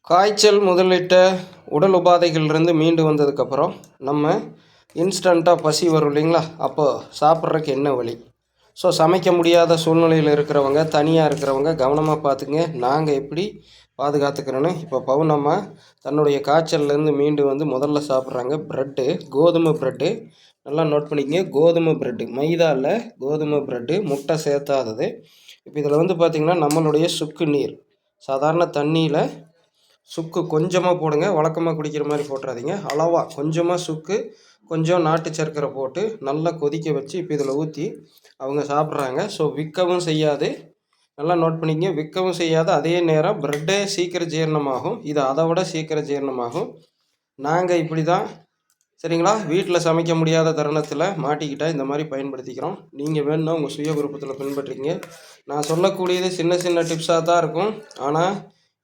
காய்ச்சல் முதலிட்ட உடல் உபாதைகள்லேருந்து மீண்டு வந்ததுக்கப்புறம் நம்ம இன்ஸ்டண்ட்டாக பசி வரும் இல்லைங்களா? அப்போது சாப்பிட்றதுக்கு என்ன வழி? ஸோ சமைக்க முடியாத சூழ்நிலையில் இருக்கிறவங்க, தனியாக இருக்கிறவங்க கவனமாக பார்த்துங்க. நாங்கள் எப்படி பாதுகாத்துக்கிறோன்னு இப்போ பவுனம்மா தன்னுடைய காய்ச்சல்லேருந்து மீண்டு வந்து முதல்ல சாப்பிட்றாங்க. ப்ரெட்டு, கோதுமை ப்ரெட்டு. நல்லா நோட் பண்ணிக்கங்க. கோதுமை ப்ரெட்டு, மைதா இல்லை, கோதுமை ப்ரெட்டு, முட்டை சேர்த்தாதது. இப்போ இதில் வந்து பார்த்திங்கன்னா நம்மளுடைய சுக்கு நீர், சாதாரண தண்ணியில் சுக்கு கொஞ்சமாக போடுங்க. வழக்கமாக குடிக்கிற மாதிரி போட்டுறாதீங்க. அளவாக கொஞ்சமாக சுக்கு, கொஞ்சம் நாட்டு சர்க்கரை போட்டு நல்லா கொதிக்க வச்சு இப்போ இதில் ஊற்றி அவங்க சாப்பிட்றாங்க. ஸோ விற்கவும் செய்யாது, நல்லா நோட் பண்ணிக்கங்க, விற்கவும் செய்யாது. அதே நேரம் ப்ரெட்டே சீக்கிரம் ஜீரணமாகும். இது அதை விட சீக்கிரம் ஜீரணமாகும். நாங்கள் இப்படி தான், சரிங்களா, வீட்டில் சமைக்க முடியாத தருணத்தில் மாட்டிக்கிட்டால் இந்த மாதிரி பயன்படுத்திக்கிறோம். நீங்கள் வேணும்னா உங்கள் சுய விருப்பத்தில் பின்பற்றிங்க. நான் சொல்லக்கூடியது சின்ன சின்ன டிப்ஸாக தான் இருக்கும், ஆனால்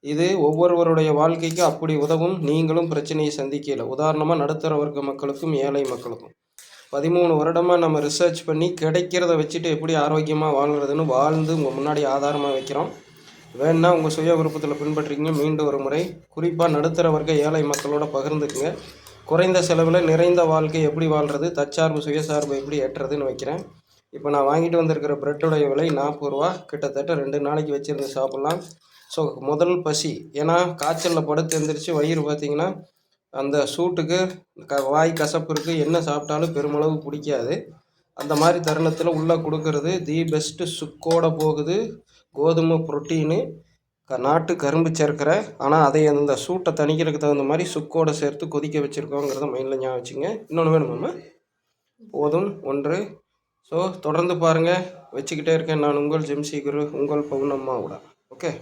இது ஒவ்வொருவருடைய வாழ்க்கைக்கு அப்படி உதவும். நீங்களும் பிரச்சனையை சந்திக்கல. உதாரணமாக நடுத்தர வர்க்க மக்களுக்கும் ஏழை மக்களுக்கும் 13 வருடமாக நம்ம ரிசர்ச் பண்ணி கிடைக்கிறத வச்சுட்டு எப்படி ஆரோக்கியமாக வாழ்கிறதுன்னு வாழ்ந்து உங்கள் முன்னாடி ஆதாரமாக வைக்கிறோம். வேணுன்னா உங்கள் சுய விருப்பத்தில் பின்பற்றிங்க. மீண்டும் ஒரு முறை குறிப்பாக நடுத்தர வர்க்க ஏழை மக்களோட பகிர்ந்துக்குங்க. குறைந்த செலவில் நிறைந்த வாழ்க்கை எப்படி வாழ்கிறது, தற்சார்பு சுயசார்பு எப்படி ஏற்றுறதுன்னு வைக்கிறேன். இப்போ நான் வாங்கிட்டு வந்திருக்கிற ப்ரெட்டுடைய விலை 40 ரூபா. கிட்டத்தட்ட 2 நாளைக்கு வச்சுருந்து சாப்பிட்லாம். ஸோ முதல் பசி, ஏன்னா காய்ச்சலில் படுத்து எழுந்திரிச்சு வயிறு பார்த்திங்கன்னா அந்த சூட்டுக்கு வாய் கசப்பு இருக்குது, என்ன சாப்பிட்டாலும் பெருமளவு பிடிக்காது. அந்த மாதிரி தருணத்தில் உள்ளே கொடுக்கறது தி பெஸ்ட்டு சுக்கோட போகுது. கோதுமை புரோட்டீனு, நாட்டு கரும்பு சர்க்கரை. ஆனால் அதை அந்த சூட்டை தணிக்கிறதுக்கு தகுந்த மாதிரி சுக்கோடு சேர்த்து கொதிக்க வச்சுருக்கோங்கிறத மைண்டில் ஞாபகம் வச்சுங்க. இன்னொன்று வேணுமாம்மா? போதும் ஒன்று. ஸோ தொடர்ந்து பாருங்கள், வச்சுக்கிட்டே இருக்கேன். நான் உங்கள் ஜெம்சி குரு, உங்கள் பவுனம்மாவோட. ஓகே.